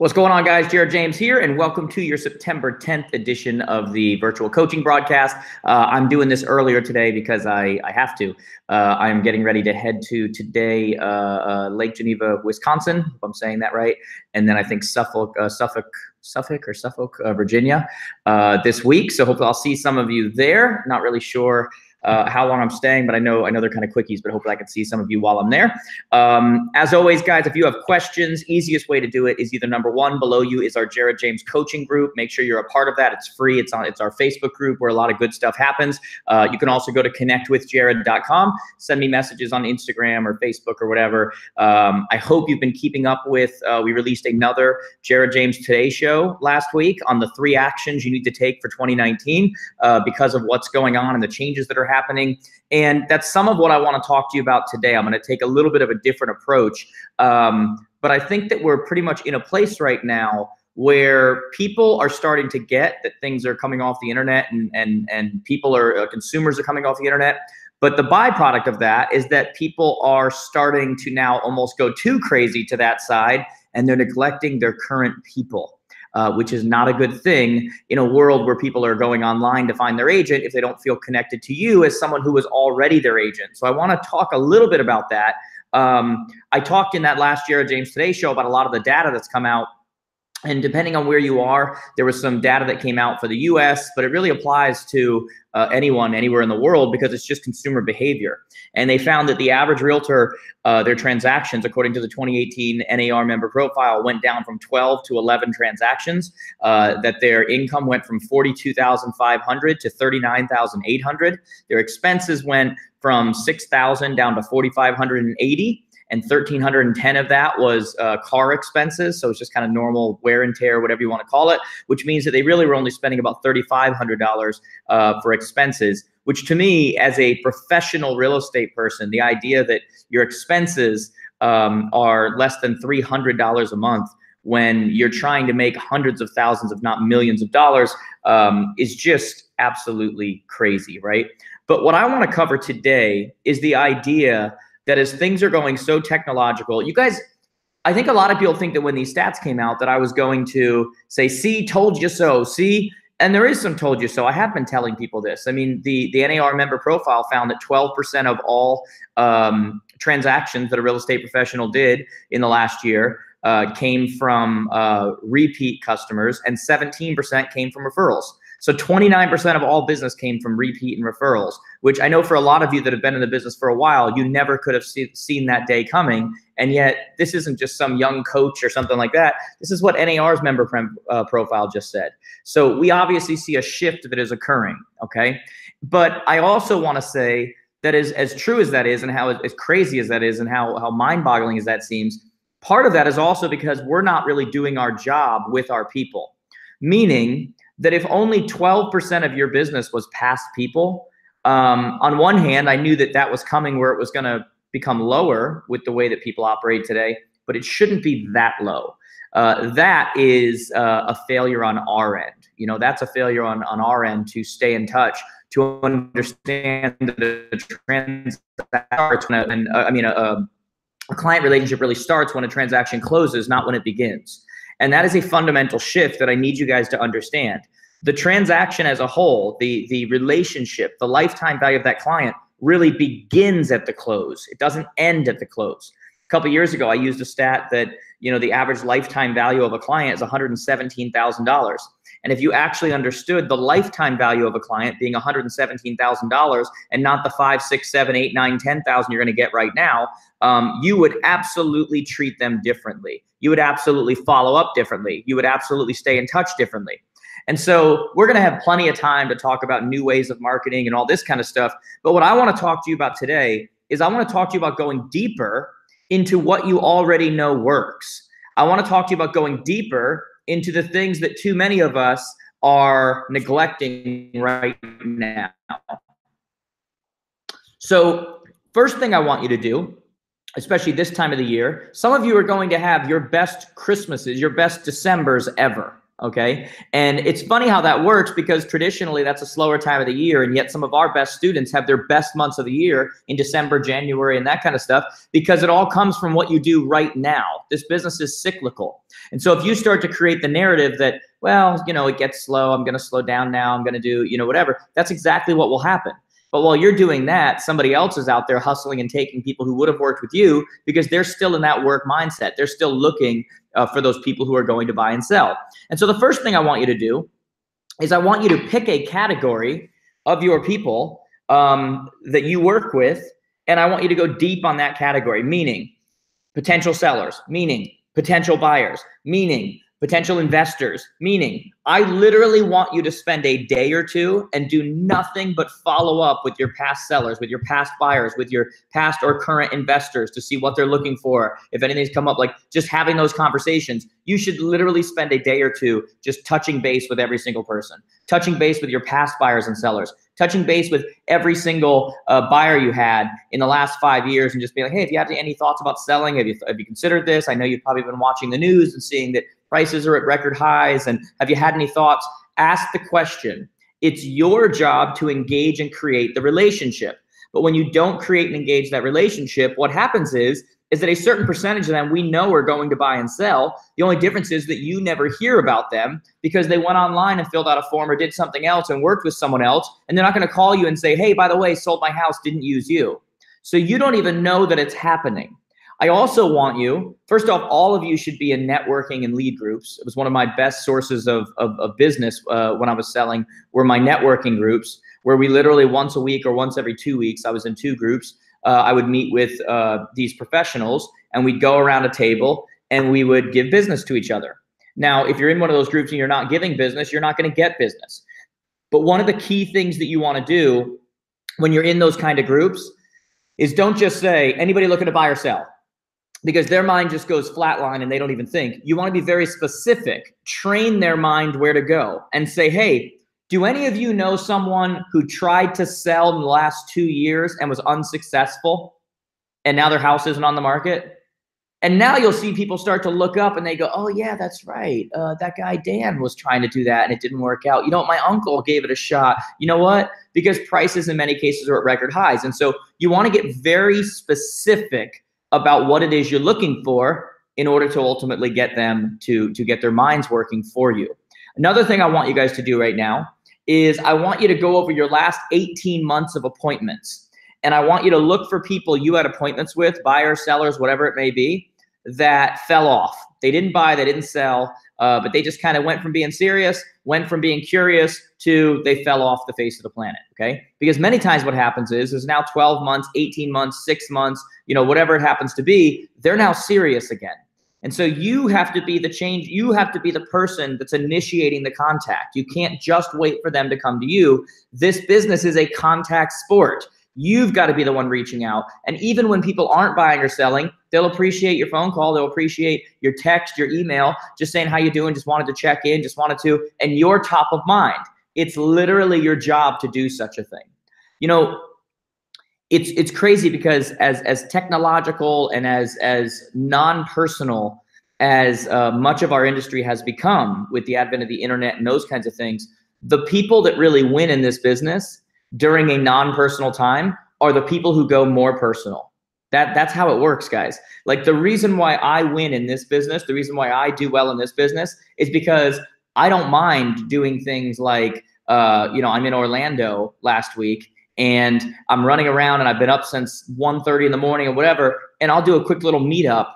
What's going on, guys? Jared James here, and welcome to your September 10th edition of the virtual coaching broadcast. I'm doing this earlier today because I have to. I'm getting ready to head to today Lake Geneva, Wisconsin, if I'm saying that right, and then I think Suffolk, Virginia this week. So hopefully I'll see some of you there. Not really sure how long I'm staying, but I know they're kind of quickies, but hopefully I can see some of you while I'm there. As always, guys, if you have questions, easiest way to do it is either number one, below you is our Jared James coaching group. Make sure you're a part of that. It's free. It's our Facebook group where a lot of good stuff happens. You can also go to connectwithjared.com, send me messages on Instagram or Facebook or whatever. I hope you've been keeping up with, we released another Jared James Today show last week on the 3 actions you need to take for 2019 because of what's going on and the changes that are happening. And that's some of what I want to talk to you about today. I'm going to take a little bit of a different approach. But I think that we're pretty much in a place right now where people are starting to get that things are coming off the internet and people are, consumers are coming off the internet. But the byproduct of that is that people are starting to now almost go too crazy to that side, and they're neglecting their current people. Which is not a good thing in a world where people are going online to find their agent if they don't feel connected to you as someone who was already their agent. So I want to talk a little bit about that. I talked in that last Jared James Today show about a lot of the data that's come out. And depending on where you are, there was some data that came out for the US, but it really applies to anyone, anywhere in the world, because it's just consumer behavior. And they found that the average realtor, their transactions, according to the 2018 NAR member profile, went down from 12 to 11 transactions, that their income went from $42,500 to $39,800. Their expenses went from $6,000 down to $4,580. And 1,310 of that was car expenses. So it's just kind of normal wear and tear, whatever you want to call it, which means that they really were only spending about $3,500 for expenses, which to me, as a professional real estate person, the idea that your expenses are less than $300 a month when you're trying to make hundreds of thousands, if not millions of dollars, is just absolutely crazy, right? But what I want to cover today is the idea that as things are going so technological, you guys, I think a lot of people think that when these stats came out that I was going to say, see, told you so, see, and there is some told you so. I have been telling people this. I mean, the NAR member profile found that 12% of all transactions that a real estate professional did in the last year came from repeat customers, and 17% came from referrals. So 29% of all business came from repeat and referrals, which I know for a lot of you that have been in the business for a while, you never could have seen that day coming. And yet this isn't just some young coach or something like that. This is what NAR's member profile just said. So we obviously see a shift that is occurring, okay? But I also want to say that as true as that is, and how as crazy as that is, and how mind-boggling as that seems, part of that is also because we're not really doing our job with our people. Meaning that if only 12% of your business was past people, on one hand, I knew that that was coming where it was going to become lower with the way that people operate today, but it shouldn't be that low. That is a failure on our end. You know, that's a failure on our end to stay in touch, to understand the transaction. A client relationship really starts when a transaction closes, not when it begins. And that is a fundamental shift that I need you guys to understand. The transaction as a whole, the relationship, the lifetime value of that client really begins at the close. It doesn't end at the close. A couple of years ago, I used a stat that, you know, the average lifetime value of a client is $117,000. And if you actually understood the lifetime value of a client being $117,000 and not the 5, 6, 7, 8, 9, 10,000 you're going to get right now, you would absolutely treat them differently. You would absolutely follow up differently. You would absolutely stay in touch differently. And so we're going to have plenty of time to talk about new ways of marketing and all this kind of stuff. But what I want to talk to you about today is I want to talk to you about going deeper into what you already know works. I want to talk to you about going deeper into the things that too many of us are neglecting right now. So first thing I want you to do, especially this time of the year, some of you are going to have your best Christmases, your best Decembers ever. Okay. And it's funny how that works, because traditionally that's a slower time of the year. And yet some of our best students have their best months of the year in December, January, and that kind of stuff, because it all comes from what you do right now. This business is cyclical. And so if you start to create the narrative that, well, you know, it gets slow, I'm going to slow down now, I'm going to do, you know, whatever, that's exactly what will happen. But while you're doing that, somebody else is out there hustling and taking people who would have worked with you, because they're still in that work mindset. They're still looking for those people who are going to buy and sell. And so the first thing I want you to do is I want you to pick a category of your people that you work with, and I want you to go deep on that category, meaning potential sellers, meaning potential buyers, meaning potential investors, meaning I literally want you to spend a day or two and do nothing but follow up with your past sellers, with your past buyers, with your past or current investors to see what they're looking for. If anything's come up, like just having those conversations, you should literally spend a day or two just touching base with every single person, touching base with your past buyers and sellers, touching base with every single buyer you had in the last 5 years, and just be like, hey, if you have any thoughts about selling, have you considered this? I know you've probably been watching the news and seeing that prices are at record highs, and have you had any thoughts? Ask the question. It's your job to engage and create the relationship. But when you don't create and engage that relationship, what happens is that a certain percentage of them we know are going to buy and sell. The only difference is that you never hear about them because they went online and filled out a form or did something else and worked with someone else, and they're not going to call you and say, hey, by the way, sold my house, didn't use you. So you don't even know that it's happening. I also want you, first off, all of you should be in networking and lead groups. It was one of my best sources of business when I was selling, were my networking groups, where we literally once a week or once every 2 weeks, I was in 2 groups. I would meet with these professionals, and we'd go around a table and we would give business to each other. Now, if you're in one of those groups and you're not giving business, you're not going to get business. But one of the key things that you want to do when you're in those kind of groups is don't just say, anybody looking to buy or sell? Because their mind just goes flatline and they don't even think. You want to be very specific, train their mind where to go, and say, hey, do any of you know someone who tried to sell in the last 2 years and was unsuccessful, and now their house isn't on the market? And now you'll see people start to look up and they go, oh yeah, that's right. That guy Dan was trying to do that and it didn't work out. You know what? My uncle gave it a shot. You know what? Because prices in many cases are at record highs. And so you want to get very specific about what it is you're looking for in order to ultimately get them to get their minds working for you. Another thing I want you guys to do right now is I want you to go over your last 18 months of appointments. And I want you to look for people you had appointments with, buyers, sellers, whatever it may be, that fell off. They didn't buy, they didn't sell, but they just kind of went from being serious, went from being curious to they fell off the face of the planet, okay? Because many times what happens is now 12 months, 18 months, 6 months, you know, whatever it happens to be, they're now serious again. And so you have to be the change. You have to be the person that's initiating the contact. You can't just wait for them to come to you. This business is a contact sport. You've got to be the one reaching out. And even when people aren't buying or selling, they'll appreciate your phone call. They'll appreciate your text, your email, just saying how you doing, just wanted to check in, just wanted to, and you're top of mind. It's literally your job to do such a thing. You know, it's crazy because as technological and as non-personal as much of our industry has become with the advent of the internet and those kinds of things, the people that really win in this business during a non-personal time are the people who go more personal. That's how it works, guys. Like the reason why I win in this business, the reason why I do well in this business is because I don't mind doing things like, you know, I'm in Orlando last week and I'm running around and I've been up since 1:30 in the morning or whatever, and I'll do a quick little meetup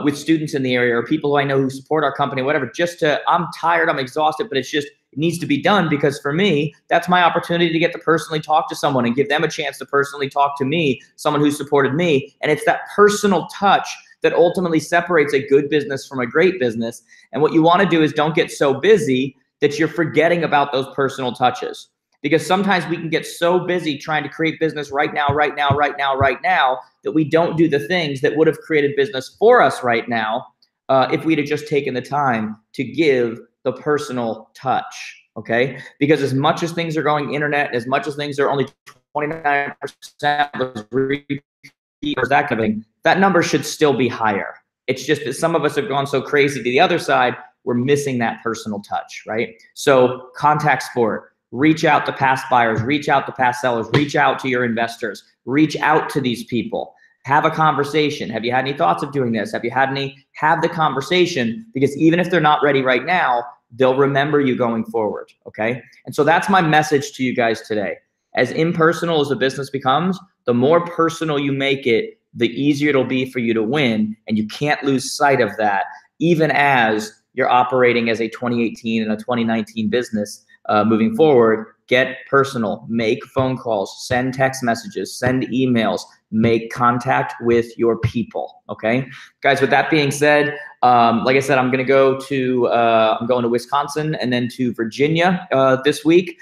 with students in the area or people who I know who support our company, whatever, just to, I'm tired, I'm exhausted, but it's just, it needs to be done because for me, that's my opportunity to get to personally talk to someone and give them a chance to personally talk to me, someone who supported me. And it's that personal touch that ultimately separates a good business from a great business. And what you want to do is don't get so busy that you're forgetting about those personal touches. Because sometimes we can get so busy trying to create business right now, that we don't do the things that would have created business for us right now if we'd have just taken the time to give the personal touch, okay? Because as much as things are going internet, as much as things are only 29% of repeaters, that kind of thing, that number should still be higher. It's just that some of us have gone so crazy to the other side we're missing that personal touch, right? So contact sport, reach out to past buyers, reach out to past sellers, reach out to your investors, reach out to these people, have a conversation. Have you had any thoughts of doing this? Have the conversation, because even if they're not ready right now, they'll remember you going forward, okay? And so that's my message to you guys today. As impersonal as the business becomes, the more personal you make it, the easier it'll be for you to win. And you can't lose sight of that, even as you're operating as a 2018 and a 2019 business moving forward. Get personal, make phone calls, send text messages, send emails, make contact with your people, okay? Guys, with that being said, like I said, I'm going to Wisconsin and then to Virginia this week.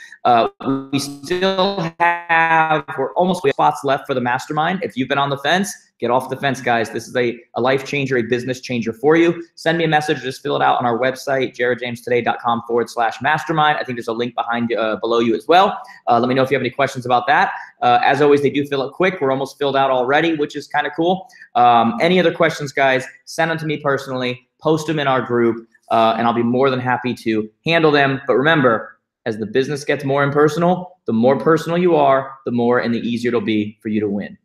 We still have, we're almost spots left for the mastermind. If you've been on the fence, get off the fence, guys. This is a life changer, a business changer for you. Send me a message. Just fill it out on our website, jaredjamestoday.com/mastermind. I think there's a link behind below you as well. Let me know if you have any questions about that. As always, they do fill it quick. We're almost filled out already, which is kind of cool. Any other questions, guys, send them to me personally, post them in our group, and I'll be more than happy to handle them. But remember, as the business gets more impersonal, the more personal you are, the more and the easier it'll be for you to win.